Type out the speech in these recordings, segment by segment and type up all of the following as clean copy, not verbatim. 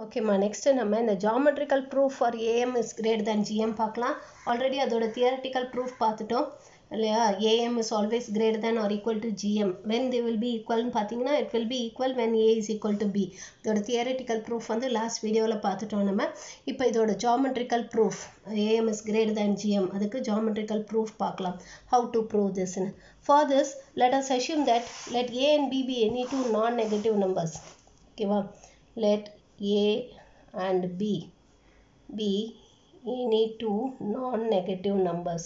Okay, next நம்ம இந்த geometrical proof for AM is greater than GM பார்க்கலாம். Already அதோட theoretical proof பார்த்துட்டோம் இல்லையா? AM is always greater than or equal to GM. When they will be equal பார்த்தீங்கன்னா it will be equal when A is equal to B. இதோட theoretical proof வந்து last videoல பார்த்துட்டோம் நம்ம. இப்போ இதோட geometrical proof AM is greater than GM. அதுக்கு geometrical proof பார்க்கலாம். How to prove this? For this, let us assume that let A and B be any two non-negative numbers. Okay, let A and B be any two non-negative numbers.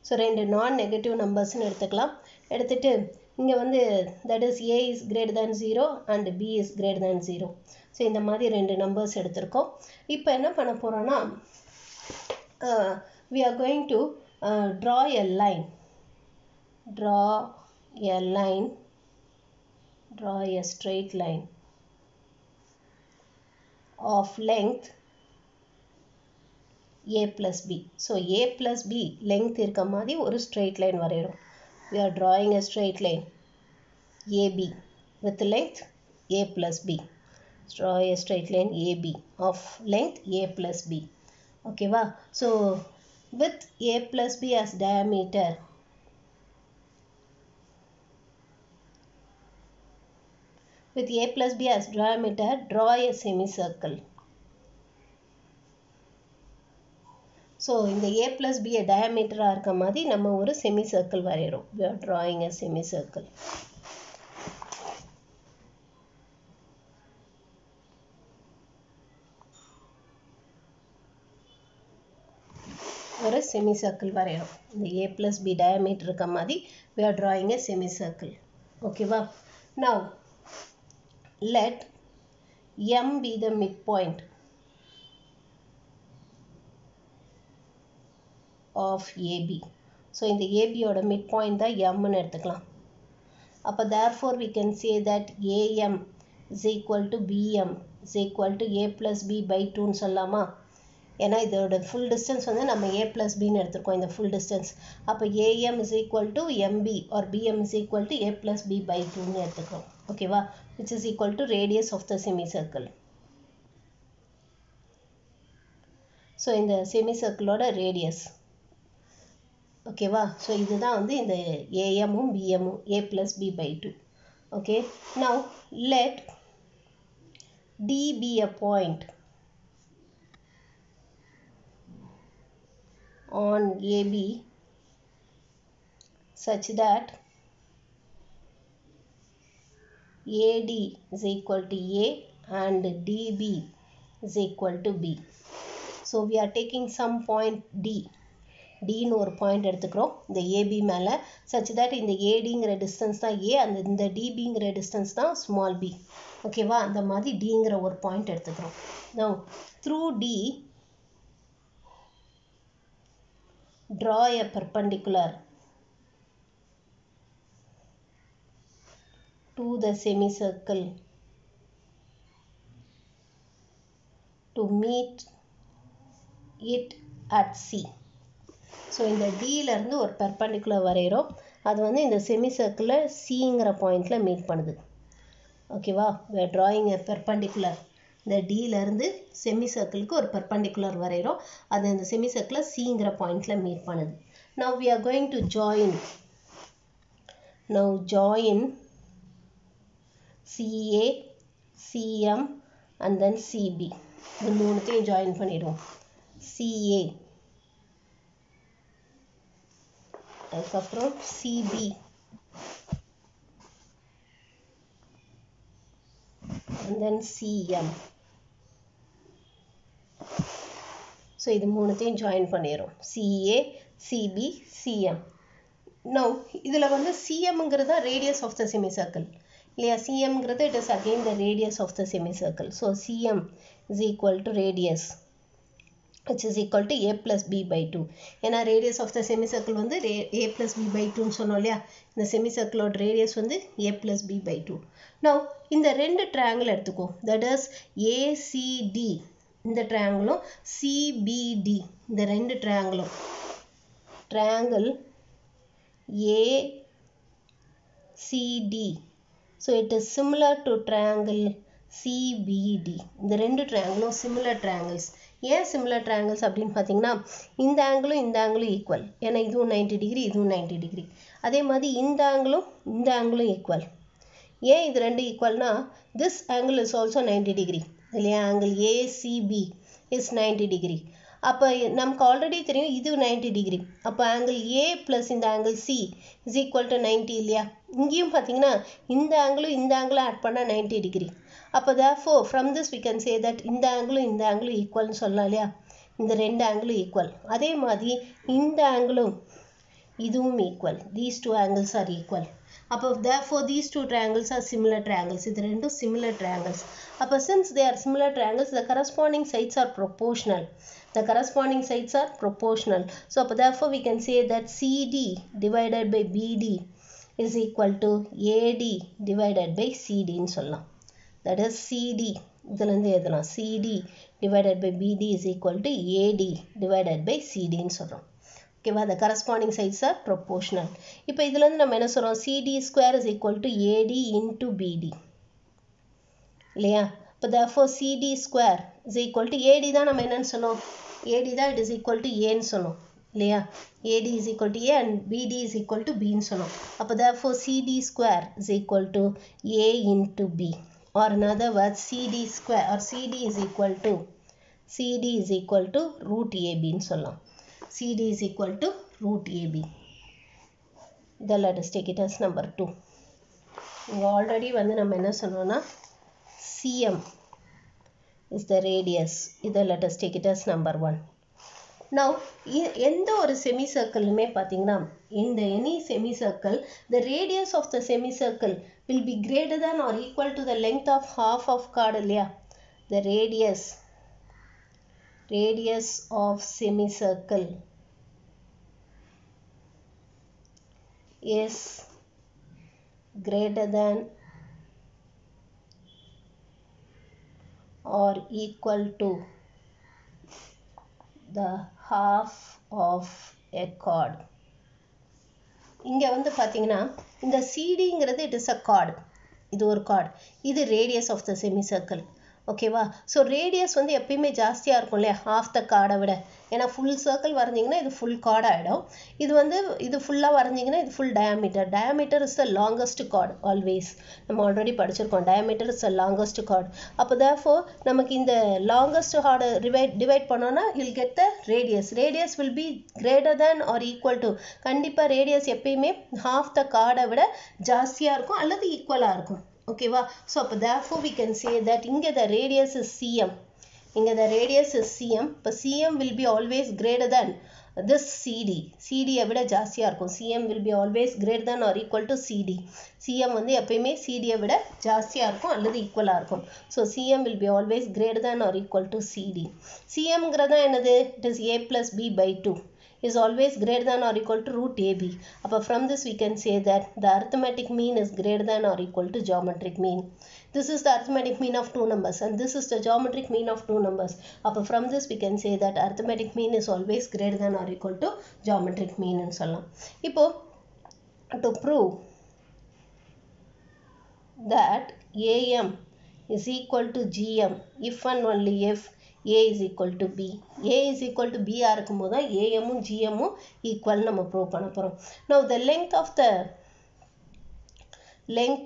So, ரெண்டு non-negative numbers எடுத்துக்கலாம். எடுத்துட்டு இங்க வந்து that is A is greater than 0 and B is greater than 0. So, இந்த மாதிரி ரெண்டு numbers எடுத்திருக்கோம். இப்போ என்ன பண்ண போறோம்னா we are going to draw a line. Draw a straight line of length A plus B. So, A plus B length இருக்க மாதிரி ஒரு straight line வரையிறோம். We are drawing a straight line AB with length A plus B. Draw a straight line AB of length A plus B. Okay, va? So, with A plus B as diameter, with A plus B as diameter, draw a semicircle. So, இந்த A plus B diameter இருக்க மாதிரி நம்ம ஒரு semicircle வரையிறோம். We are drawing a semicircle. ஒரு semicircle வரையிறோம். இந்த A plus B diameter இருக்க மாதிரி we are drawing a semicircle. Okay, va? Now, let M be the midpoint of AB. So, இந்த AB ஓட midpoint தான் M னு எடுத்துக்கலாம். அப்ப therefore we can say that AM is equal to BM is equal to A plus B by 2 னு சொல்லலாமா? ஏன்னா இதோட full distance வந்து நம்ம A plus B னு எடுத்துருக்கோம் இந்த full distance. அப்ப AM is equal to MB or BM is equal to A plus B by 2 னு எடுத்துக்கிறோம். ஓகேவா? Which is equal to radius of the semicircle. So, இந்த semicircle ஓட radius. ஓகேவா? So, இதுதான் வந்து இந்த AM um BM um A plus B by 2. Okay. Now, let D be a point on AB such that AD is equal to A and DB is equal to B. So, we are taking some point D. D னு ஒரு point எடுத்துக்கிறோம் இந்த AB மேல such that இந்த AD ங்கிற distance தான் A and இந்த DB ங்கிற distance தான் small b. ஓகேவா? அந்த மாதிரி D ங்கிற ஒரு point எடுத்துக்கிறோம். Now, through D, draw a perpendicular to the semicircle to meet it at C. So, இந்த Dல இருந்து ஒரு perpendicular வரையிறோம். அது வந்து இந்த semicircle Cங்கிற pointல meet பண்ணுது. ஓகேவா? We are drawing a perpendicular. இந்த Dல இருந்து semicircleக்கு ஒரு perpendicular வரையிறோம். அது இந்த semicircle Cங்கிற pointல meet பண்ணுது. Now, we are going to join. Now, join CA, CM and then CB. இது மூணுத்தையும் join பண்ணிடுவோம். CA அதுக்கப்புறம் CB and then CM. So, இது மூணுத்தையும் join பண்ணிடுறோம். CA, CB, CM. Now, இதில் வந்து CMங்கிறது radius of the semicircle. இல்லையா? CMங்கிறது it is again the radius of the semicircle. So, CM is equal to radius which is equal to A plus B by 2. ஏன்னா radius of the semicircle வந்து A plus B by 2 சொன்னோம் இல்லையா? இந்த semicircle ஓட radius வந்து A plus B by 2. Now, இந்த ரெண்டு triangle எடுத்துக்கோ. That is ACD இந்த triangle CBD இந்த ரெண்டு triangle triangle ACD So it is similar to triangle CBD. இந்த ரெண்டு triangle similar triangles. ஏன் similar triangles அப்படின்னு பார்த்தீங்கன்னா இந்த ஆங்கிளும் ஈக்குவல். ஏன்னா இதுவும் 90 டிகிரி இதுவும் 90 டிகிரி. அதே மாதிரி இந்த ஆங்கிளும் ஈக்குவல். ஏன் இது ரெண்டு ஈக்குவல்னா this angle is also 90 degree இல்லையா? Angle ACB is 90 degree. அப்போ நமக்கு ஆல்ரெடி தெரியும் இது 90 டிகிரி. அப்போ ஆங்கிள் A ப்ளஸ் இந்த angle C is equal to 90 இல்லையா? இங்கேயும் பார்த்தீங்கன்னா இந்த ஆங்கிளும் ஆட் பண்ணால் 90 டிகிரி. அப்போ therefore from this we can say that இந்த ஆங்கிளும் ஈக்குவல்னு சொல்லலாம் இல்லையா? இந்த ரெண்டு ஆங்கிளும் ஈக்குவல். அதே மாதிரி இந்த ஆங்கிளும் இதுவும் equal. These two angles are equal. அப்போ therefore these two triangles are similar triangles. இது ரெண்டும் similar triangles. அப்போ since they are similar triangles, the corresponding sides are proportional. The corresponding sides are proportional. So therefore we can say that CD divided by BD is equal to AD divided by CD ன்னு சொல்லலாம். That is CD இதிலிருந்து எழுதலாம். CD divided by BD is equal to AD divided by CD ன்னு சொல்றோம். ஓகேவா? the corresponding sides are proportional. இப்போ இதிலிருந்து நம்ம என்ன சொல்றோம்? CD square is equal to AD into BD இல்லையா? இப்போ therefore CD square is equal to AD தான் நம்ம என்னன்னு சொன்னோம்? AD தான் it is equal to A ன்னு சொன்னோம் இல்லையா? AD is equal to A and BD is equal to B ன்னு சொன்னோம். அப்போ therefore CD square is equal to A into B, or in other words CD square or CD is equal to root AB ன்னு சொல்லலாம். CD is equal to root AB. Then let us take it as number 2. இங்க already வந்து நம்ம என்ன சொன்னோம்னா CM is the radius. இதை let us take it as number 1. Now எந்த ஒரு semicircle-மே பார்த்தீங்கன்னா இந்த any semicircle, the radius of the semicircle will be greater than or equal to the length of half of chord இல்லையா? The radius of semicircle is greater than or equal to the half of a chord. இங்க வந்து பார்த்தீங்கன்னா இந்த CDங்கிறது it is a chord. இது ஒரு chord. இது radius of the semicircle. ஓகேவா? So radius வந்து எப்பயுமே ஜாஸ்தியாக இருக்கும் இல்லையா? half the chord விட. ஏன்னா ஃபுல் சர்க்கிள் வரைஞ்சிங்கன்னா இது ஃபுல் chord ஆகிடும். இது வந்து இது ஃபுல்லாக வரைஞ்சிங்கன்னா இது full diameter. Diameter is the longest chord always. நம்ம ஆல்ரெடி படிச்சிருக்கோம். Diameter is the longest chord. அப்போ therefore நமக்கு இந்த லாங்கஸ்ட் chord டிவைட் பண்ணோன்னா you'll get the radius. Radius will be greater than or equal to. கண்டிப்பாக ரேடியஸ் எப்பயுமே half the chord விட ஜாஸ்தியாக இருக்கும் அல்லது ஈக்குவலாக இருக்கும். ஓகேவா? ஸோ அப்போ therefore we can say that இங்கே the radius is CM. இங்கே the radius is CM. இப்போ CM will be always greater than this CD. CD விட ஜாஸ்தியாக இருக்கும். CM will be always greater than or equal to CD. CM வந்து எப்பயுமே CD விட ஜாஸ்தியாக இருக்கும் அல்லது ஈக்குவலாக இருக்கும். So CM will be always greater than or equal to CD. CMங்கிறதா என்னது? It is A plus B by 2. Is always greater than or equal to root AB. Apart from this we can say that the arithmetic mean is greater than or equal to geometric mean. This is the arithmetic mean of two numbers and this is the geometric mean of two numbers. Apart from this we can say that arithmetic mean is always greater than or equal to geometric mean ன்னு சொல்லலாம். இப்போ to prove that AM is equal to GM if and only if A is equal to B. A is equal to B இருக்கும்போது தான் AM um GM um equal நம்ம prove பண்ண போறோம். Now the length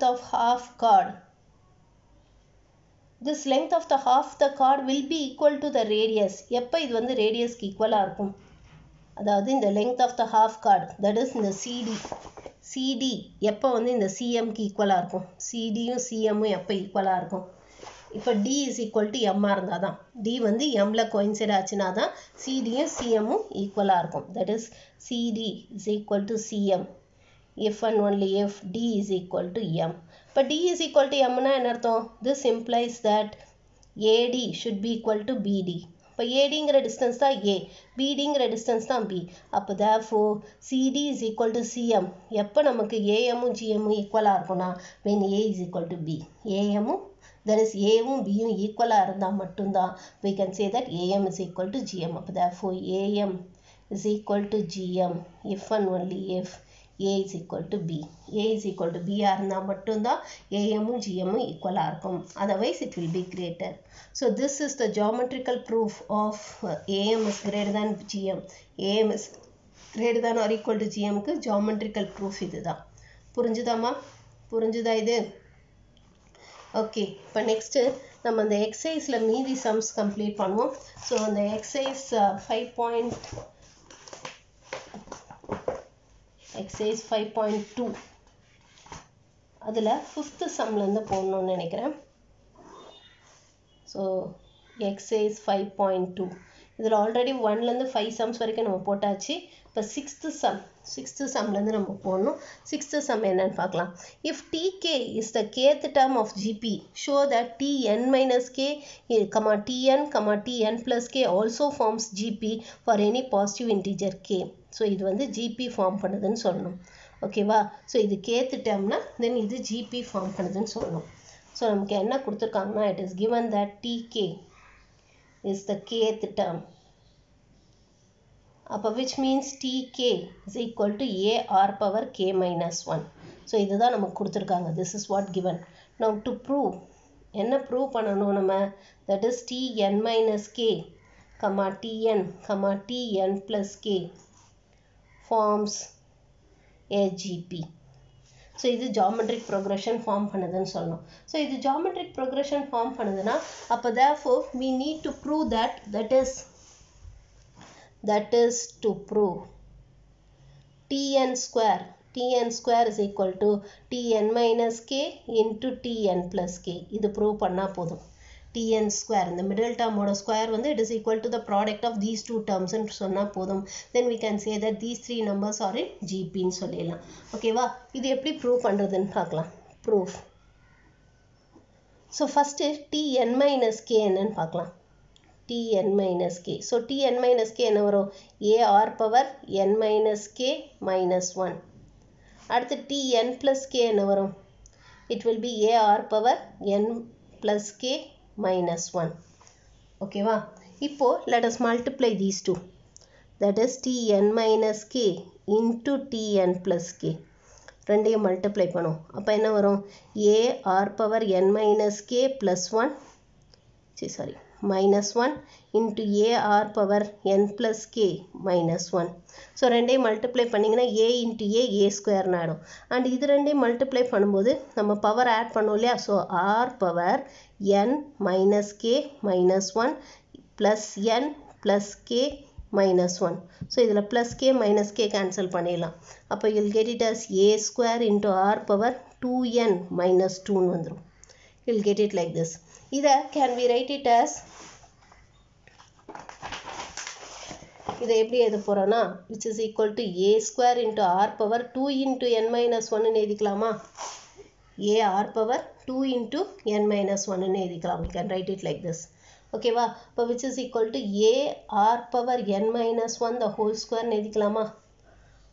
of half chord. This length of the half the chord will be equal to the radius. எப்போ இது வந்து ரேடியஸ்க்கு ஈக்குவலாக இருக்கும்? அதாவது இந்த length of the half chord, that is இந்த CD எப்போ வந்து இந்த CMக்கு ஈக்குவலாக இருக்கும்? CDயும் CMும் எப்போ ஈக்குவலாக இருக்கும்? இப்போ D is equal to M இருந்தால் தான். D வந்து Mல coincide ஆச்சுன்னா தான் CDயும் CMும் ஈக்குவலாக இருக்கும். That is CD is equal to CM if and only if D is equal to M. இப்போ D is equal to Mனா என்ன அர்த்தம்? This implies that AD should be equal to BD. இப்போ ADங்கிற distance தான் A, BDங்கிற distance தான் B. அப்போ therefore CD is equal to CM எப்போ நமக்கு AMும் GMும் ஈக்குவலாக இருக்கும்னா when A is equal to B. AMும் that is A-வும் B-யும் ஈக்குவலாக இருந்தால் மட்டும்தான் we can say that AM is equal to GM. அப்போ therefore AM is equal to GM if and only if A is equal to B. A is equal to B இருந்தால் மட்டும்தான் AM um GM um equal இருக்கும். Otherwise it will be greater. So this is the geometrical proof of AM is greater than GM. AM is greater than or equal to GM க்கு geometrical proof இதுதான். புரிஞ்சுதாமா? புரிஞ்சுதா இது? Okay, இப்போ next நம்ம அந்த எக்ஸசைஸில் மீதி sums complete பண்ணுவோம். So அந்த எக்ஸசைஸ் 5.2 அதில் 5th சம்லேருந்து போடணும்னு நினைக்கிறேன். ஸோ எக்ஸசைஸ் 5.2 இதில் ஆல்ரெடி 1லேருந்து 5 சம்ஸ் வரைக்கும் நம்ம போட்டாச்சு. இப்போ 6th சம்லேருந்து நம்ம போடணும். 6th சம் என்னன்னு பார்க்கலாம். If Tk is the kth term of GP, show that Tn minus k, Tn plus k also forms GP for any positive integer k. So இது வந்து GP ஃபார்ம் பண்ணுதுன்னு சொல்லணும். ஓகேவா? ஸோ இது kth termனா தென் இது GP form பண்ணுதுன்னு சொல்லணும். So நமக்கு என்ன கொடுத்துருக்காங்கன்னா, it is given that Tk is the kth term. which means Tk is equal to A r power k minus 1. So இதுதான் நமக்கு கொடுத்துருக்காங்க. This is what given. Now to prove, என்ன prove பண்ணணும் நம்ம? That is Tn minus k, Tn plus k forms a GP. So இது geometric progression form பண்ணுதுன்னு சொல்லணும். So இது geometric progression form பண்ணுதுன்னா, அப்போ therefore we need to prove that is to prove Tn square is equal to Tn minus k into Tn plus k. இது prove பண்ணா போதும். Tn square, இந்த middle term ஓட square வந்து it is equal to the product of these two terms ன்னு சொன்னா போதும். Then we can say that these three numbers are in GP ன்னு சொல்லிடலாம். ஓகேவா? இது எப்படி prove பண்ணுறதுன்னு பார்க்கலாம். Proof. So first Tn minus k என்னன்னு பார்க்கலாம். Tn minus k. So Tn minus k என்ன வரும்? A r power n minus k minus 1. அடுத்து Tn plus k என்ன வரும்? It will be A r power n plus k minus 1. ஓகேவா? இப்போ let us multiply these two. That is Tn minus k into Tn plus k. ரெண்டையும் multiply பண்ணும். அப்போ என்ன வரும்? A r power n minus k plus 1. Sorry. minus 1 into A r power n plus k minus 1. So ரெண்டையும் multiply பண்ணிங்கன்னா A into A square நாடும். And இது ரெண்டையும் multiply பண்ணும்போது நம்ம power add பண்ணோம் இல்லையா? So r power n minus k minus 1 plus n plus k minus 1. So இதில் plus k minus k cancel பண்ணிடலாம். அப்போ you'll get it as A square into r power 2n minus 2 வந்துரும். You'll get it like this. இதை can we write it as, இதை எப்படி எழுத போறோம்னா, which is equal to A square into r power 2 into n minus 1 ன்னு எழுதிக்கலாமா? A r power 2 into n minus 1 ன்னு எழுதிக்கலாம். We can write it like this. ஓகேவா? இப்போ which is equal to A r power n minus 1 the whole square ன்னு எழுதிக்கலாமா?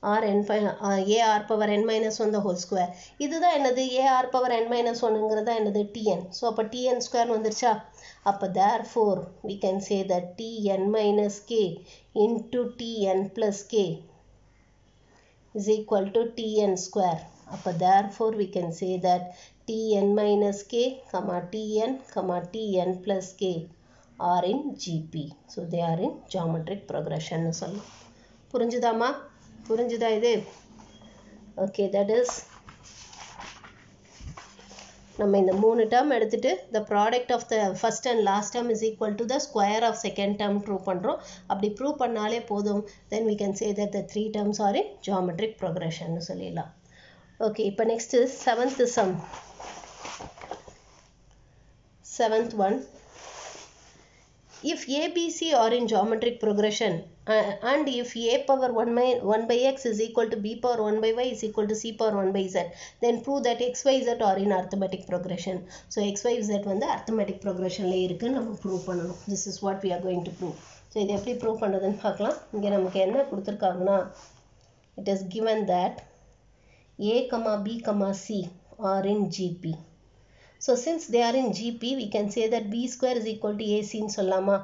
A r power n minus 1 the whole square. இதுதான் என்னது? A r power n minus 1ங்கிறதா என்னது? Tn. So அப்போ Tn square வந்துருச்சா? அப்போ therefore we can say that Tn minus k into Tn plus k is equal to Tn square. அப்போ therefore we can say that Tn minus k, Tn plus k are in GP. So they are in geometric progression ன்னு சொல்லலாம். புரிஞ்சுதாமா? புரிஞ்சுதா இது? Okay, that is நம்ம இந்த மூணு term எடுத்துட்டு the product of the first and last term is equal to the square of second term prove பண்றோம். அப்படி prove பண்ணாலே போதும். Then we can say that the three terms are in geometric progression ன்னு சொல்லிடலாம். Okay, இப்போ next is 7th sum. 7th one. If A, B, C are in geometric progression and if A power 1 by x is equal to B power 1 by y is equal to C power 1 by z, then prove that x, y, z are in arithmetic progression. So x, y, z வந்து arithmetic progressionல இருக்குன்னு நம்ம prove பண்ணணும். This is what we are going to prove. So இது எப்படி prove பண்ணுறதுன்னு பார்க்கலாம். இங்கே நமக்கு என்ன கொடுத்துருக்காங்கன்னா, it is given that A, B, C are in GP. So since they are in GP, we can say that B square is equal to AC ன்னு சொல்லலாமா?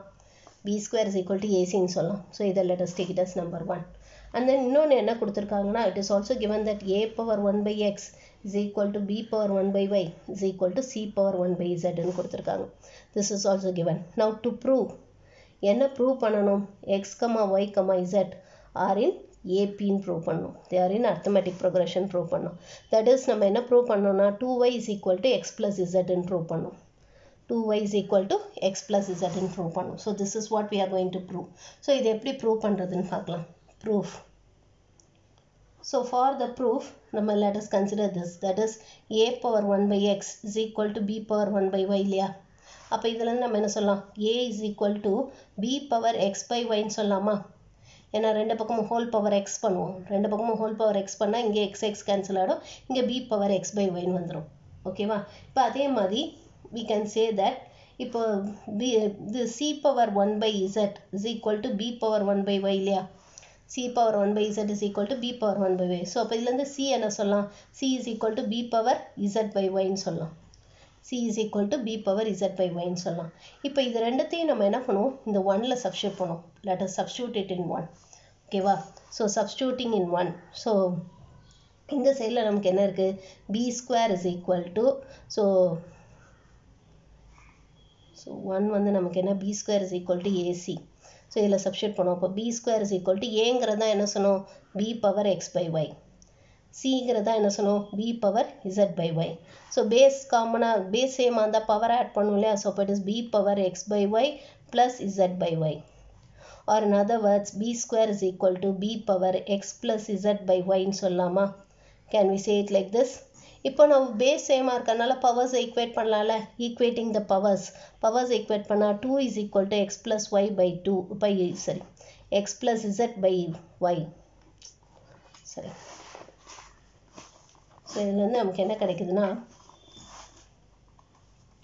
B square is equal to AC ன்னு சொல்லலாம். So இதை let us take it as number 1. and then இன்னொன்று என்ன கொடுத்துருக்காங்கன்னா it is also given that a power 1 by x is equal to b power 1 by y is equal to c power 1 by z ன்னு கொடுத்துருக்காங்க. This is also given. Now to prove என்ன prove பண்ணணும், x, y, z are in AP ன்னு prove பண்ணணும். They are in arithmetic progression prove பண்ணணும். That is நம்ம என்ன prove பண்ணணும்னா 2y is equal to x plus z ன்னு prove பண்ணணும். 2y is equal to x plus z ன்னு prove பண்ணணும். So this is what we are going to prove. So இது எப்படி ப்ரூவ் பண்ணுறதுன்னு பார்க்கலாம். Proof. So for the proof, let us consider this. That is a power 1 by x is equal to b power 1 by y இல்லையா? அப்போ இதில் நம்ம என்ன சொல்லலாம், a is equal to b power x by y ன்னு சொல்லலாமா? ஏன்னா ரெண்டு பக்கமும் ஹோல் பவர் எக்ஸ் பண்ணுவோம். ரெண்டு பக்கமும் ஹோல் பவர் எக்ஸ் பண்ணால் இங்கே எக்ஸ் எக்ஸ் கேன்சல் ஆகிடும், இங்கே b power x by y ன்னு வந்துடும். ஓகேவா? இப்போ அதே மாதிரி we can say that இப்போ the c power 1 by z is equal to b power 1 by y இல்லையா? c power 1 by z is equal to b power 1 by y. So அப்போ இதுலேருந்து c என்ன சொல்லலாம், c is equal to b power z by y ன்னு சொல்லலாம். c is equal to b power z by y ன்னு சொல்லலாம். இப்போ இது ரெண்டுத்தையும் நம்ம என்ன பண்ணுவோம், இந்த 1ல சப்ஸ்டியூட் பண்ணுவோம். Let us substitute it in 1. ஓகேவா? So substituting in 1. ஸோ இந்த சைடில் நமக்கு என்ன இருக்குது, b square is equal to so 1 வந்து நமக்கு என்ன, b square is equal to ac. So இதில் சப்ஸ்டியூட் பண்ணுவோம். அப்போ b square is equal to ஏங்கிறதா என்ன சொன்னோம், b power x by y. cங்கிறதா என்ன சொன்னோம், b power z by y. So base காமனாக பேஸ் சேமாக இருந்தால் பவர் ஆட் பண்ணும் இல்லையா? ஸோ இப்போ it is b power x by y plus z by y. Or in other words, b square is equal to b power x plus z by y ன்னு சொல்லலாமா? Can we say it like this? இப்போ நம்ம base சேமாக இருக்கனால பவர்ஸை equate பண்ணலாம்ல. Equating the powers equate பண்ணால் 2 is equal to x plus y by 2 by சரி x plus z by y. சரி, ஸோ இதுலேருந்து நமக்கு என்ன கிடைக்குதுன்னா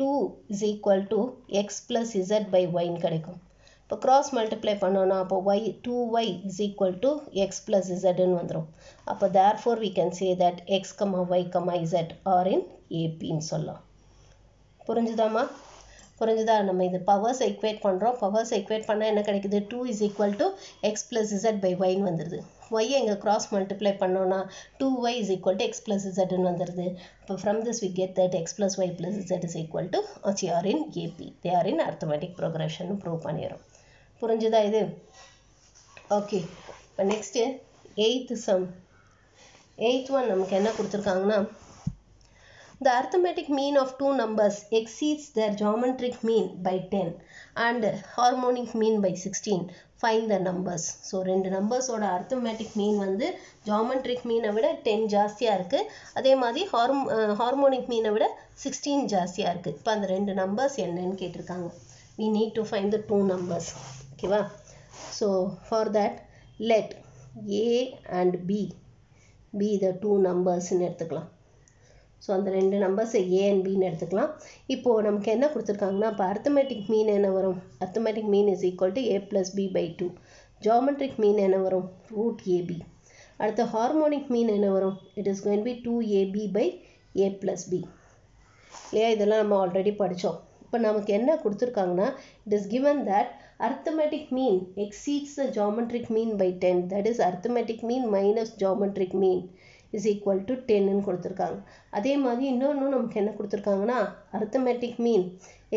2 is equal to x plus z by y ன்னு கிடைக்கும். இப்போ cross multiply பண்ணோன்னா அப்போ y 2y is equal to x plus z ன்னு வந்துடும். அப்போ therefore we can say that x, y, z are in AP ன்னு சொல்லலாம். புரிஞ்சுதாமா? புரிஞ்சுதா? நம்ம இது பவர்ஸ் ஈக்குவேட் பண்ணுறோம். பவர்ஸ் ஈக்குவேட் பண்ணால் என்ன கிடைக்குது, 2 is equal to x plus z by y ன்னு வந்துடுது. y எங்கே cross multiply பண்ணோன்னா 2y is equal to x plus z ன்னு வந்துடுது. இப்போ from this we get that x plus y plus z is equal to they are in AP. They are in arithmetic progression prove பண்ணிடுறோம். புரிஞ்சுதா இது? Okay, இப்போ next 8th sum. 8th one நமக்கு என்ன கொடுத்துருக்காங்கன்னா, the arithmetic mean of two numbers exceeds their geometric mean by 10 and harmonic mean by 16. Find the numbers. So ரெண்டு நம்பர்ஸோட arithmetic mean வந்து geometric mean-ஐ விட 10 ஜாஸ்தியாக இருக்குது. அதே மாதிரி harmonic mean-ஐ விட 16 ஜாஸ்தியாக இருக்குது. இப்போ அந்த ரெண்டு நம்பர்ஸ் என்னன்னு கேட்டிருக்காங்க. We need to find the two numbers. ஓகேவா? So for that let a and b be the two numbers-ன்னு எடுத்துக்கலாம். ஸோ அந்த ரெண்டு நம்பர்ஸை a and bன்னு எடுத்துக்கலாம். இப்போது நமக்கு என்ன கொடுத்துருக்காங்கன்னா, இப்போ arithmetic mean என்ன வரும், arithmetic mean is equal to a plus b by 2. geometric mean என்ன வரும், root ab. அடுத்து harmonic mean என்ன வரும், it is going to be 2ab by a plus b. இல்லையா? இதெல்லாம் நம்ம ஆல்ரெடி படித்தோம். இப்போ நமக்கு என்ன கொடுத்துருக்காங்கன்னா, it is given that arithmetic mean exceeds the geometric mean by 10. that is arithmetic mean minus geometric mean is equal to 10 ன்னு கொடுத்துருக்காங்க. அதே மாதிரி இன்னொன்று நமக்கு என்ன கொடுத்துருக்காங்கன்னா, arithmetic mean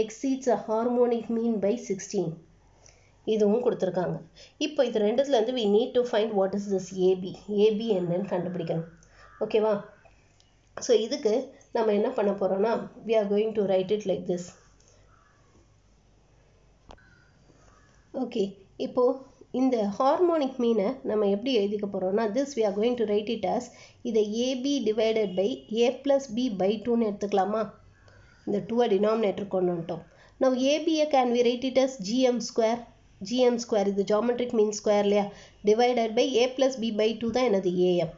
exceeds a harmonic mean by 16. இதுவும் கொடுத்துருக்காங்க. இப்போ இது ரெண்டுத்துலேருந்து we need to find what is this AB. AB என்னன்னு கண்டுபிடிக்கணும். ஓகேவா? ஸோ இதுக்கு நம்ம என்ன பண்ண போகிறோம்னா, we are going to write it like this. Okay, இப்போது இந்த ஹார்மோனிக் மீனை நம்ம எப்படி எழுதிக்க போகிறோம்னா, this we are going to write it as இதை AB divided by a plus b by 2ன்னு எடுத்துக்கலாமா? இந்த 2 denominator கொண்டு வந்துட்டோம். Now AB can we write it as gm square. gm square இது geometric mean square இல்லையா? divided by a plus b by 2 தான் என்னது am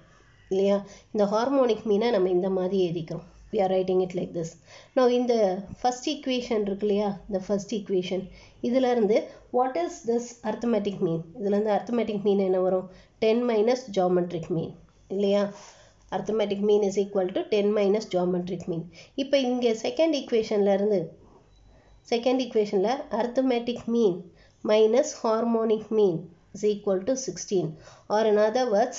இல்லையா? இந்த ஹார்மோனிக் மீனை நம்ம இந்த மாதிரி எழுதிக்கிறோம். we are writing it like this. Now இந்த first equation இருக்கு இல்லையா, இந்த first equation இதிலிருந்து what is this arithmetic mean? இதிலிருந்து arithmetic mean என்ன வரும், 10 minus geometric mean இல்லையா? arithmetic mean is equal to 10 minus geometric mean. இப்போ இங்கே second equationல arithmetic mean minus harmonic mean is equal to 16. Or in other words,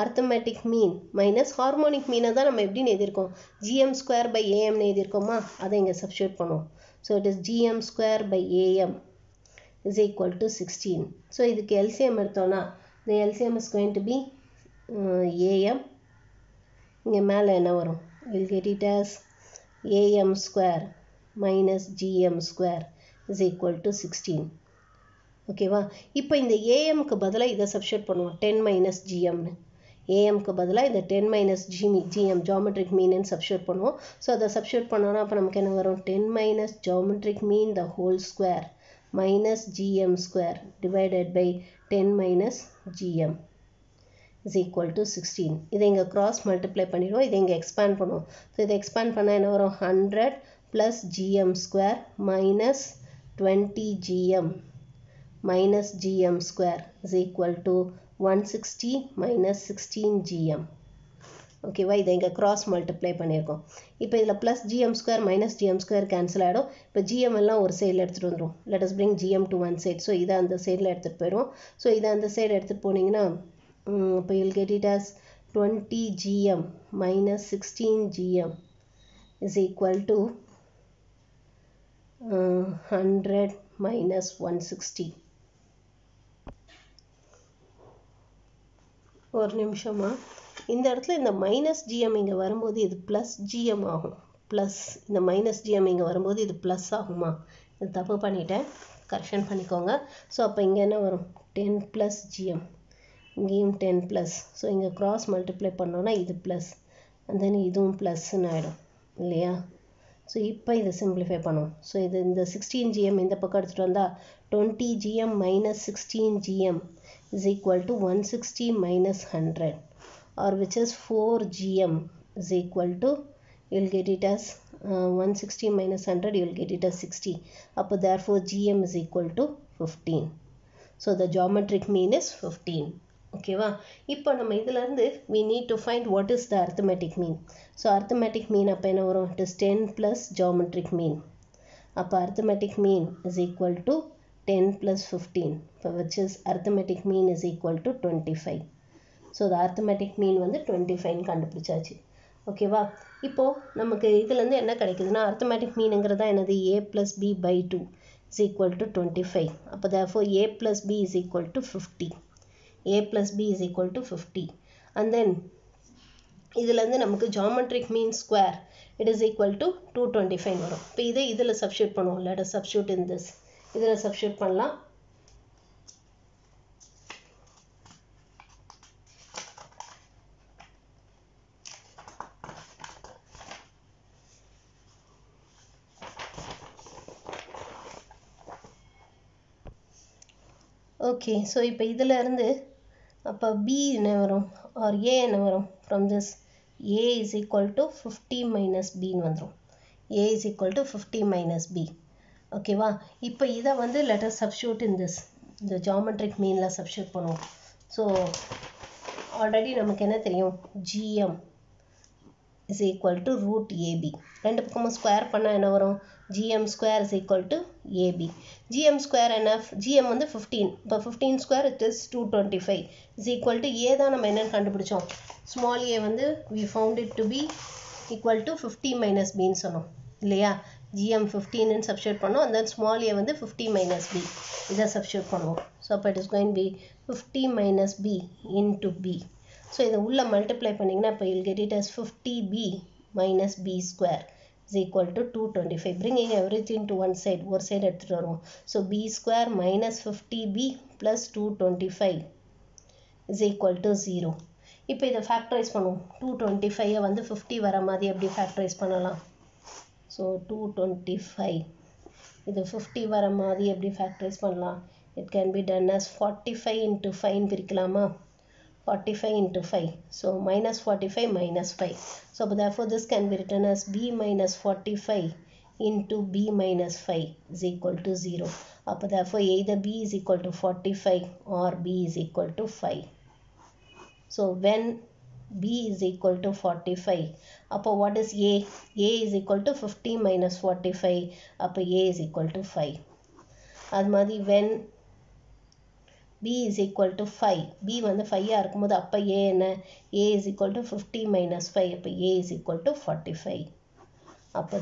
arithmetic mean minus harmonic mean தான் நம்ம எப்படி எழுதியிருக்கோம் gm square by am எழுதியிருக்கோமா அதை இங்கே substitute பண்ணுவோம். So it is gm square by am is equal to 16. So இதுக்கு LCM எடுத்தோம்னா the LCM is going to be am. இங்கே மேலே என்ன வரும்? We'll get it as am square minus gm square is equal to 16. ஓகேவா? இப்போ இந்த amக்கு பதிலாக இதை substitute பண்ணுவோம் 10 minus gmனு. amக்கு பதிலாக இந்த 10 minus gm geometric mean ன்னு substitute பண்ணுவோம். ஸோ அதை substitute பண்ணோன்னா அப்போ நமக்கு என்ன வரும்? 10 minus geometric mean the whole square minus gm square divided by 10 minus gm is equal to 16. இதை இங்கே cross multiply பண்ணிடுவோம். இதை இங்கே expand பண்ணுவோம். ஸோ இதை expand பண்ணால் என்ன வரும்? 100 plus gm square minus 20 gm minus gm square is equal to 160 minus 16 gm. ஓகேவா? இதை இங்கே cross multiply பண்ணியிருக்கோம். இப்போ இதில் plus gm square minus gm square cancel ஆகிடும். இப்போ gm எல்லாம் ஒரு சைடில் எடுத்துகிட்டு வந்துடும். Let us bring gm to one side. So இதை அந்த சைடில் எடுத்துகிட்டு போயிடுவோம். ஸோ இதை அந்த சைடு எடுத்துகிட்டு போனீங்கன்னா இப்போ you'll get it as 20 gm minus 16 gm is equal to 100 minus 160. ஒரு நிமிஷமா இந்த இடத்துல இந்த மைனஸ் ஜிஎம் இங்கே வரும்போது இது ப்ளஸ் ஜிஎம் ஆகும். ப்ளஸ் இந்த மைனஸ் ஜிஎம் இங்கே வரும்போது இது ப்ளஸ் ஆகுமா? இது தப்பு பண்ணிட்டேன், கரெக்ஷன் பண்ணிக்கோங்க. ஸோ அப்போ இங்கே என்ன வரும்? 10 ப்ளஸ் ஜிஎம், இங்கேயும் 10 ப்ளஸ். ஸோ இங்கே க்ராஸ் மல்டிப்ளை பண்ணோன்னா இது ப்ளஸ் அண்ட் தென் இதுவும் ப்ளஸ்ன்னு ஆகிடும் இல்லையா? ஸோ இப்போ இதை சிம்பிளிஃபை பண்ணுவோம். ஸோ இது இந்த 16 gm இந்த பக்கம் எடுத்துகிட்டு வந்தால் 20 gm minus 16 gm is equal to 160 minus 100 or which is 4 gm is equal to, you'll get it as 160 minus 100, you'll get it as 60. அப்போ therefore gm is equal to 15. So the geometric mean is 15. ஓகேவா? இப்போ நம்ம இதிலேருந்து we need to find what is the arithmetic mean. So arithmetic mean அப்போ என்ன வரும்? It is 10 plus geometric mean. அப்போ arithmetic mean is equal to 10 plus 15, which is arithmetic mean is equal to 25. So the arithmetic mean வந்து 25 கண்டுபிடிச்சாச்சு. ஓகேவா? இப்போது நமக்கு இதுலேருந்து என்ன கிடைக்குதுன்னா arithmetic meanங்கிறதா என்னது? a plus b by 2 is equal to 25. அப்போ therefore a plus b is equal to 50. a plus b is equal to 50. And then இதிலேருந்து நமக்கு geometric mean square it is equal to 225 வரும். இப்போ இதை இதில் substitute பண்ணுவோம். Let us substitute in this. இதில் substitute பண்ணலாம். ஓகே, ஸோ இப்போ இதில் இருந்து அப்போ b என்ன வரும்? ஆர் a என்ன வரும்? From this a is equal to 50 minus b ன்னு வந்துடும். a is equal to 50 minus b. ஓகேவா? இப்போ இதை வந்து let us substitute in this. இந்த geometric meanல substitute பண்ணுவோம். ஸோ ஆல்ரெடி நமக்கு என்ன தெரியும்? gm is equal to root ab. ரெண்டு பக்கமும் ஸ்கொயர் பண்ணால் என்ன வரும்? gm square is equal to ab. gm square என்ன? gm வந்து 15. இப்போ 15 square it is 225 is equal to a தான் நம்ம என்னன்னு கண்டுபிடிச்சோம். small a வந்து we found it to be equal to 50 minus b ன்னு சொன்னோம் இல்லையா? gm 15 ன்னு substitute பண்ணோம். and then small a வந்து 50 minus b. இதை substitute பண்ணுவோம். so அப்போ it is going to be 50 minus b into b. so இதை உள்ள multiply பண்ணிங்கன்னா இப்போ you'll get it as 50b minus b square is equal to 225. bringing everything to one side, ஒரு side எடுத்துட்டு வருவோம். so b square minus 50b plus 225 is equal to 0. இப்போ இதை factorize பண்ணுவோம். 225 வந்து 50 வர மாதிரி எப்படி factorize பண்ணலாம்? so 225 இது 50 வர மாதிரி எப்படி factorize பண்ணலாம்? it can be done as 45 into 5 பிரிக்கலாமா? 45 into 5. So minus 45 minus 5. So therefore this can be written as b minus 45 into b minus 5 is equal to 0. Therefore either b is equal to 45 or b is equal to 5. So when b is equal to 45, what is a? a is equal to 50 minus 45. A is equal to 5. அது மாதிரி when b is equal to 5. b வந்து 5 இருக்கும்போது அப்போ a என்ன? a is equal to 50 minus 5. அப்போ a is equal to 45. அப்போ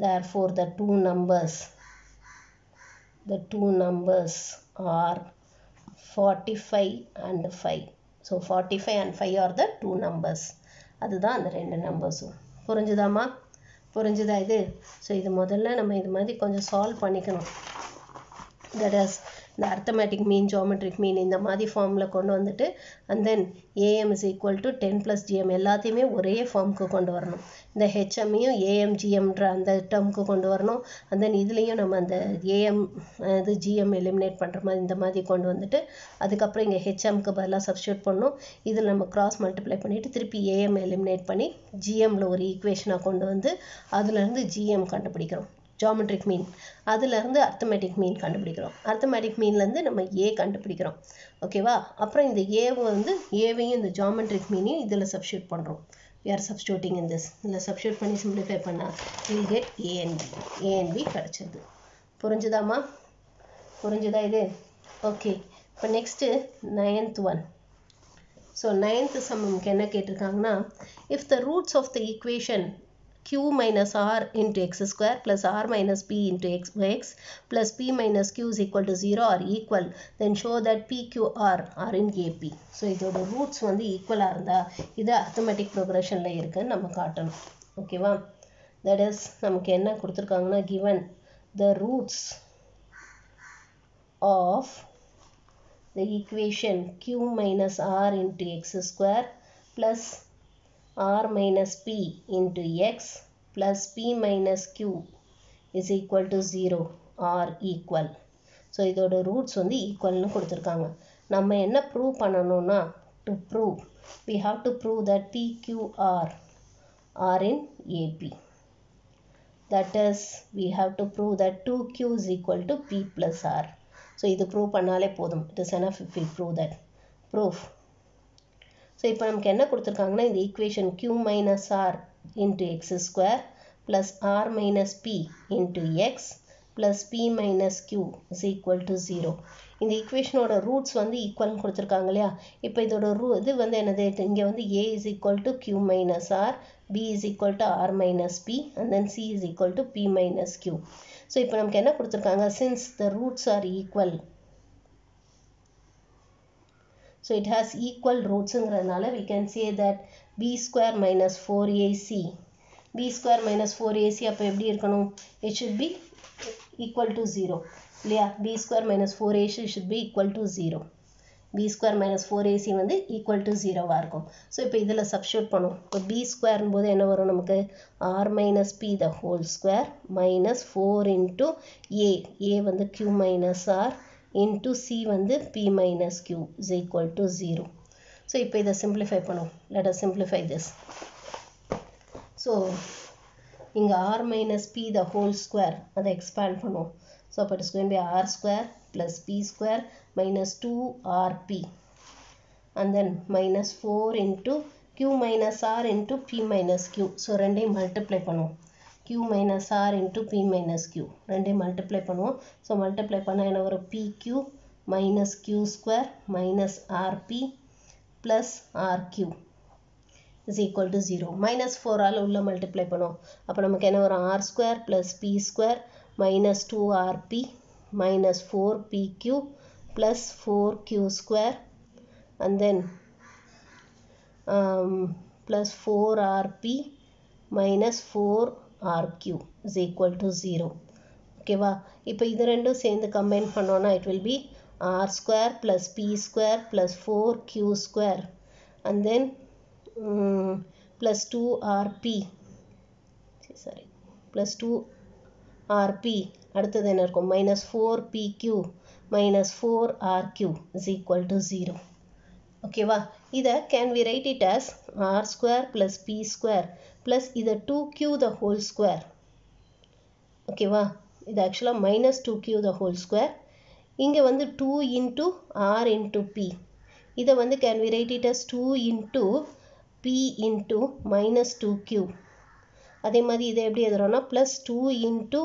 therefore the two numbers are 45 and 5. So 45 and 5 are the two numbers. அதுதான் அந்த ரெண்டு நம்பர்ஸும். புரிஞ்சுதாமா? புரிஞ்சுதா இது? ஸோ இது முதல்ல நம்ம இது மாதிரி கொஞ்சம் சால்வ் பண்ணிக்கணும். that is the arithmetic mean, geometric mean இந்த மாதிரி ஃபார்மில் கொண்டு வந்துட்டு and then am is equal to 10 plus gm எல்லாத்தையுமே ஒரே ஃபார்முக்கு கொண்டு வரணும். இந்த ஹெச்எம்மையும் ஏஎம்ஜிஎம்ன்ற அந்த டேர்முக்கு கொண்டு வரணும். and then இதுலேயும் நம்ம அந்த ஏஎம் இது ஜிஎம் எலிமினேட் பண்ணுற மாதிரி இந்த மாதிரி கொண்டு வந்துட்டு அதுக்கப்புறம் இங்கே ஹெச்எம்க்கு பதிலாக சப்ஸ்டியூட் பண்ணணும். இதில் நம்ம கிராஸ் மல்டிப்ளை பண்ணிவிட்டு திருப்பி ஏஎம் எலிமினேட் பண்ணி ஜிஎம்மில் ஒரு ஈக்குவேஷனாக கொண்டு வந்து அதுலேருந்து ஜிஎம் கண்டுபிடிக்கிறோம். ஜாமெட்ரிக் மீன் அதுலேருந்து அர்த்தமேட்டிக் மீன் கண்டுபிடிக்கிறோம். அர்த்தமேட்டிக் மீன்லேருந்து நம்ம ஏ கண்டுபிடிக்கிறோம். ஓகேவா? அப்புறம் இந்த ஏவை வந்து ஏவையும் இந்த ஜாமெட்ரிக் மீனையும் இதில் சப்ஸ்டியூட் பண்ணுறோம். we are substituting in this. இதில் சப்ஸ்டியூட் பண்ணி சிம்பிளிஃபை பண்ணால் we'll get a and b கிடச்சிது. புரிஞ்சுதாம்மா? புரிஞ்சுதா இது? ஓகே. இப்போ next 9th one. So 9th some நமக்கு என்ன கேட்டிருக்காங்கன்னா if the roots of the equation q minus r into x square plus r minus p into x plus p minus q is equal to 0 are equal, then show that p, q, r are in AP. So இதோட roots வந்து ஈக்குவலாக இருந்தால் இது arithmetic progressionல இருக்குன்னு நம்ம காட்டணும். ஓகேவா? that is நமக்கு என்ன கொடுத்துருக்காங்கன்னா given the roots of the equation q minus r into x square plus r minus p into x plus p minus q is equal to 0 are equal. So இதோட roots வந்து ஈக்குவல்னு கொடுத்துருக்காங்க. நம்ம என்ன prove பண்ணணும்னா to prove we have to prove that p, q, r are in AP. That is we have to prove that 2q is equal to p plus r. So இது prove பண்ணாலே போதும். It is enough if we prove that. Proof. So இப்போ நமக்கு என்ன கொடுத்துருக்காங்கன்னா இந்த equation q minus r into x square plus r minus p into x plus p minus q is equal to 0. இந்த ஈக்குவேஷனோட roots வந்து ஈக்குவல்னு கொடுத்துருக்காங்க இல்லையா? இப்போ இதோட இது வந்து என்னது? இங்கே வந்து a is equal to q minus r, b is equal to r minus p and then c is equal to p minus q. So இப்போ நமக்கு என்ன கொடுத்துருக்காங்க? since the roots are equal, so it has equal roots ங்கிறதுனால we can say that b square minus 4ac. b square minus 4ac அப்போ எப்படி இருக்கணும்? it should be equal to 0 இல்லையா? b square minus 4ac should be equal to 0. b square minus 4ac வந்து equal to 0 இருக்கும். So இப்போ இதில் substitute பண்ணும். இப்போ b square போது என்ன வரும் நமக்கு? r minus p the whole square minus 4 into a வந்து q minus r into c வந்து p minus q is equal to 0. So இப்போ இதை simplify பண்ணும். Let us simplify this. So இங்கே r minus p the whole square அதை expand பண்ணும். So அப்போ it is going to be r square plus p square minus 2rp and then minus 4 into q minus r into p minus q. So ரெண்டையும் multiply பண்ணும். q minus r into p minus q ரெண்டையும் multiply பண்ணுவோம். So multiply பண்ணால் என்ன வரும்? pq minus q square minus rp plus rq is equal to 0. minus 4 all உள்ள multiply பண்ணுவோம். அப்போ நமக்கு என்ன வரும்? r square plus p square minus 2rp minus 4pq plus 4q square and then plus 4rp minus 4rq is equal to 0. ஓகேவா? இப்போ இது ரெண்டும் சேர்ந்து கம்பைன் பண்ணோன்னா it will be r square plus p square plus 4q square and then plus 2rp plus 2rp அடுத்தது என்ன இருக்கும்? minus 4pq minus 4rq is equal to 0. ஓகேவா? இதை can we write it as r square plus p square plus இதை 2q the whole square. ஓகேவா? இது ஆக்சுவலாக minus 2q the whole square. இங்கே வந்து 2 into r into p. இதை வந்து can we write it as 2 into p into minus 2q. அதே மாதிரி இதை எப்படி எழுதுறோம்னா plus 2 into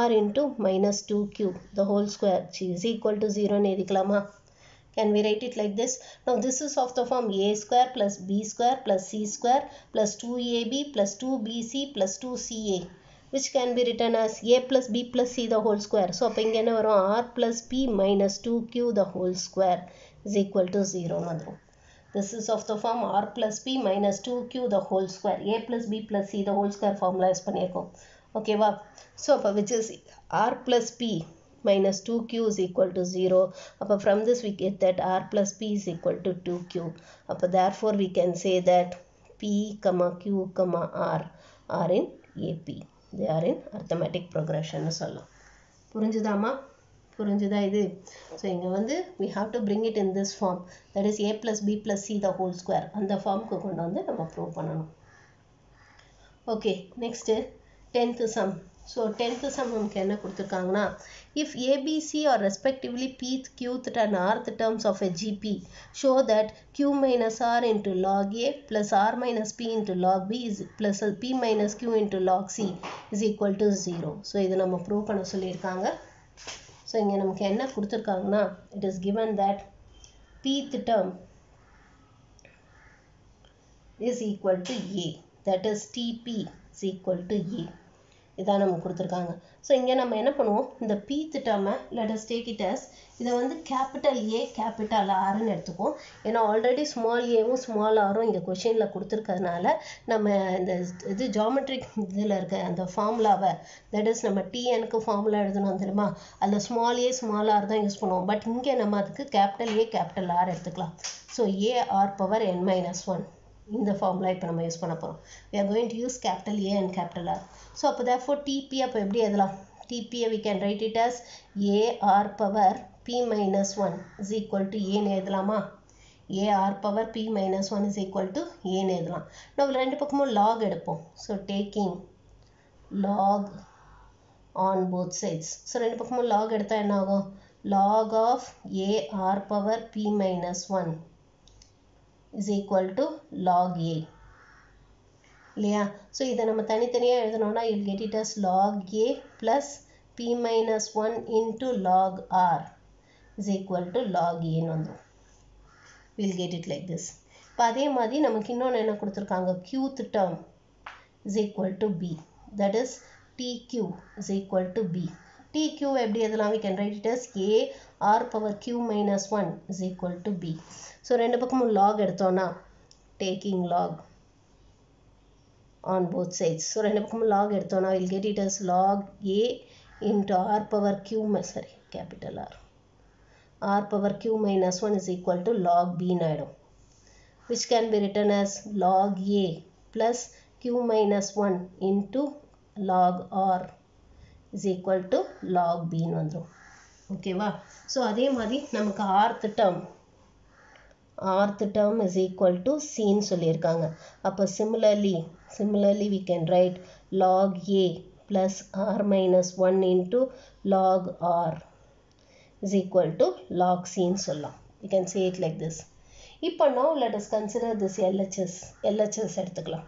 r into minus 2q the whole square is equal to 0 ன்னு எழுதிக்கலாமா? Can we write it like this? Now this is of the form a square plus b square plus c square plus 2ab plus 2bc plus 2ca, which can be written as a plus b plus c the whole square. So அப்போ இங்கே என்ன வரும்? r plus p minus 2q the whole square is equal to 0 வந்துரும். This is of the form r plus p minus 2q the whole square. a plus b plus c the whole square formula use பண்ணியிருக்கோம். ஓகேவா? So அப்போ which is r plus p minus 2q is equal to 0. Appa from this we get that r plus p is equal to 2q. Appa therefore we can say that p, q, r are in AP. They are in arithmetic progression. புரிஞ்சுதாமா? புரிஞ்சுதா இது? So இங்க வந்து we have to bring it in this form. That is a plus b plus c the whole square. அந்த ஃபார்முக்கு கொண்டு வந்து நம்ம prove பண்ணணும். Okay, next 10th sum. So 10th sum நமக்கு என்ன கொடுத்திருக்காங்கன்னா, if ABC are respectively pth, qth and rth terms of a GP, show that q minus r into log a plus r minus p into log b is plus p minus q into log c is equal to 0. So இது நம்ம prove பண்ண சொல்லியிருக்காங்க. So இங்க நமக்கு என்ன கொடுத்திருக்காங்கன்னா, it is given that pth term is equal to a, that is tp is equal to a. இதான் நமக்கு கொடுத்திருக்காங்க. ஸோ இங்கே நம்ம என்ன பண்ணுவோம், இந்த pth term-ஐ let us take it as, இதை வந்து capital A capital Rன்னு எடுத்துக்குவோம். ஏன்னா ஆல்ரெடி ஸ்மால் ஏவும் ஸ்மால் ஆரும் இங்கே கொஷினில் கொடுத்துருக்கிறதுனால நம்ம இந்த இது ஜாமெட்ரிக் இதில் இருக்க அந்த ஃபார்முலாவை, தட் இஸ் நம்ம டிஎனுக்கு ஃபார்முலா எழுதணும் தெரியுமா, அதில் ஸ்மால் ஏ ஸ்மால் ஆர் தான் யூஸ் பண்ணுவோம். பட் இங்கே நம்ம அதுக்கு கேபிட்டல் ஏ கேபிட்டல் ஆர் எடுத்துக்கலாம். ஸோ ஏஆர் பவர் n-1 இந்த ஃபார்முலா இப்போ நம்ம யூஸ் பண்ண போகிறோம். we are going to use capital A and capital R. So அப்போ therefore TP அப்போ எப்படி எழுதலாம்? TP we can write it as AR power P minus 1 is equal to A ன்னு எழுதலாமா? AR power P minus 1 is equal to A ன்னு எழுதலாம். நம்ம ரெண்டு பக்கமும் log எடுப்போம். So taking log on both sides. So ரெண்டு பக்கமும் log எடுத்தா என்ன ஆகும்? Log of AR power P minus 1 is equal to log A. இல்லையா? ஸோ இதை நம்ம தனித்தனியாக எழுதணும்னா you'll get it as log A plus P minus 1 into log R is equal to log A ன்னு வந்துடும். We'll get it like this. இப்போ அதே மாதிரி நமக்கு இன்னொன்று என்ன கொடுத்துருக்காங்க, qth term is equal to B. That is TQ is equal to B. TQ எப்படி எழுதலாம்? We can write it as A R power Q minus 1 is equal to B. So ரெண்டு பக்கமும் log எடுத்தோன்னா taking log on both sides. So ரெண்டு பக்கமும் log எடுத்தோன்னா we'll get it as log A into R power Q, sorry, capital R. R power Q minus 1 is equal to log B நாயிடும். Which can be written as log A plus Q minus 1 into log R is equal to log B ன்னு வந்துடும். ஓகேவா? So அதே மாதிரி நமக்கு rth term is equal to c ன்னு சொல்லியிருக்காங்க. அப்போ similarly we can write log A plus r minus 1 into log R is equal to log c ன்னு சொல்லலாம். We can say it like this. இப்போ now let us consider this LHS எடுத்துக்கலாம்.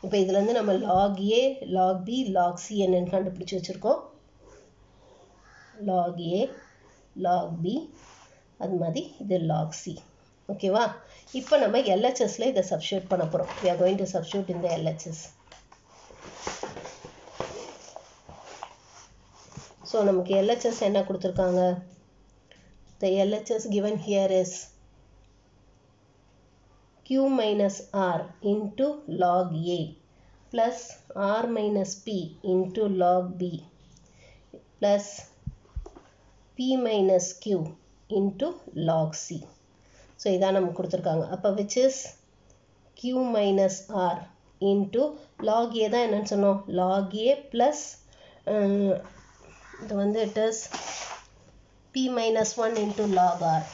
இப்போ இதுல இருந்து நம்ம log A, log B, log C என்னன்னு கண்டுபிடிச்சு வச்சிருக்கோம். log A, log B, அது மாதிரி இது log C. ஓகேவா? இப்போ நம்ம LHSல இதை சப்ஸ்டிட்யூட் பண்ண போகிறோம். we are going to substitute in the LHS. So நமக்கு LHS என்ன கொடுத்துருக்காங்க? the LHS given here is Q minus R into log A plus R minus P into log B plus P minus Q into log C. So இதான் நமக்கு கொடுத்துருக்காங்க. அப்போ which is Q minus R into log A தான் என்னன்னு சொன்னோம்? log A plus இது வந்து it is P minus 1 into log R.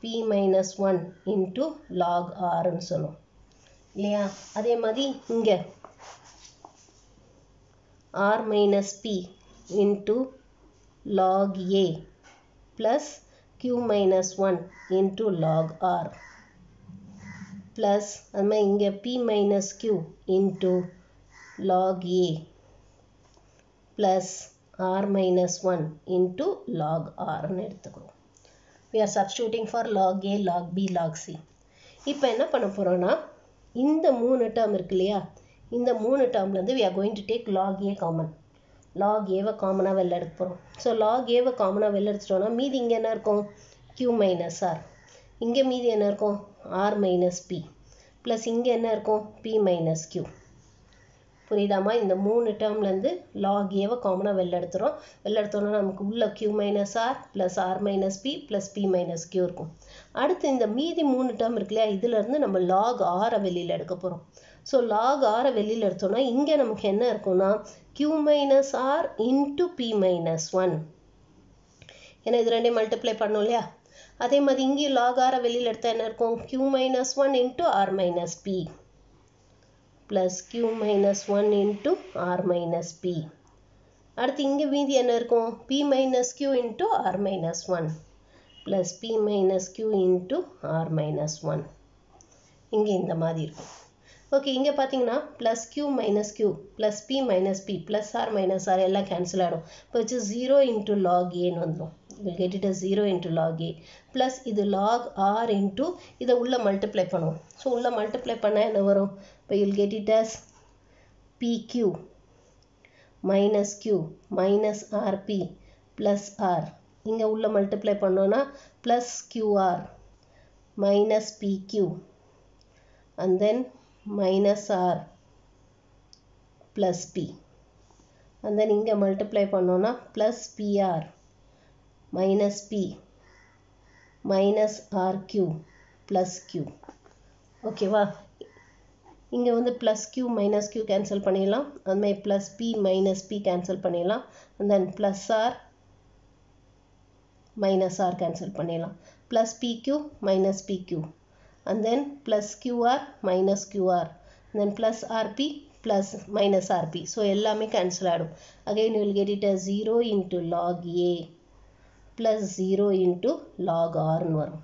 P minus 1 into log R ன்னு சொன்னோம். இல்லையா? அதே மாதிரி இங்கே R minus P into log A plus Q minus 1 into log R plus அது மாதிரி இங்கே p minus q into log a plus r minus 1 into log r ன்னு எடுத்துக்கிறோம். We are substituting for log a, log b, log c. இப்போ என்ன பண்ண போகிறோன்னா இந்த 3 டேர்ம் இருக்கு இல்லையா, இந்த 3 டேர்ம்லேருந்து we are going to take log a common. log a காமனாக வெளில எடுக்க போகிறோம். ஸோ log a காமனாக வெளில எடுத்துட்டோம்னா மீதி இங்கே என்ன இருக்கும், q minus r. இங்கே மீதி என்ன இருக்கும், r minus p. ப்ளஸ் இங்கே என்ன இருக்கும், p minus q. புரியுதாமா? இந்த 3 டேர்ம்லேருந்து log a காமனாக வெளில எடுத்துகிறோம். வெளில எடுத்தோம்னா நமக்கு உள்ள q minus r plus r minus p plus p minus q இருக்கும். அடுத்து இந்த மீதி 3 டேர்ம் இருக்கு இல்லையா, இதிலேருந்து நம்ம log r வெளியில் எடுக்க போகிறோம். ஸோ log r வெளியில் எடுத்தோம்னா இங்கே நமக்கு என்ன இருக்கும்னா q minus r into p minus 1. ஏன்னா இது ரெண்டையும் மல்டிப்ளை பண்ணோம் இல்லையா, அதே மாதிரி இங்கேயும் log r வெளியில் எடுத்தால் என்ன இருக்கும், q minus 1 into r minus p plus q minus 1 into r minus p. அடுத்து இங்கே மீதி என்ன இருக்கும், p minus q into r minus 1 plus p minus q into r minus 1. இங்கே இந்த மாதிரி இருக்கும். ஓகே, இங்கே பார்த்தீங்கன்னா plus q minus q plus p minus p plus r minus r எல்லாம் கேன்சல் ஆகிடும். இப்போ வச்சு 0 into log a வந்துடும். You will get it as 0 into log a plus இது log r into இதை உள்ள மல்டிப்ளை பண்ணுவோம். ஸோ உள்ள மல்டிப்ளை பண்ணால் என்ன வரும், இப்போ you will get it as pq minus q minus rp plus r. இங்கே உள்ள மல்டிப்ளை பண்ணோன்னா plus qr minus pq and then minus r plus p. and then இங்கே மல்டிப்ளை பண்ணோன்னா plus pr minus p minus rq plus q. ஓகேவா? இங்கே வந்து plus q minus q cancel பண்ணிடலாம். அதுமாதிரி plus p minus p cancel பண்ணிடலாம். and then plus r minus r cancel பண்ணிடலாம். plus pq minus pq and then plus qr minus qr and then plus rp plus minus rp. So எல்லாமே cancel ஆகிடும். again you will get it as 0 into log a plus 0 into log r ன்னு வரும்.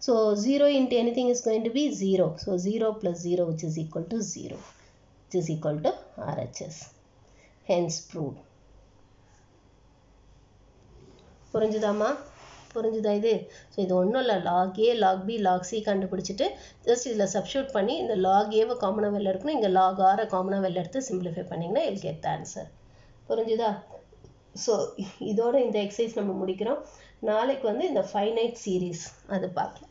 So 0 into anything is going to be 0. So 0 plus 0 which is equal to 0 which is equal to RHS. Hence proved. புரிஞ்சுதாமா? புரிஞ்சுதா இது? So இது ஒன்றும் இல்லை, log a, log b, log c கண்டுபிடிச்சிட்டு just இதில் substitute பண்ணி இந்த log a காமனாக வெளில எடுக்கணும், இங்கே log r காமனாக வெளில எடுத்து சிம்பிளிஃபை பண்ணிங்கன்னா you'll get the answer. புரிஞ்சுதா? ஸோ இதோட இந்த எக்ஸசைஸ் நம்ம முடிக்கிறோம். நாளைக்கு வந்து இந்த ஃபைனைட் சீரீஸ் அது பார்க்கலாம்.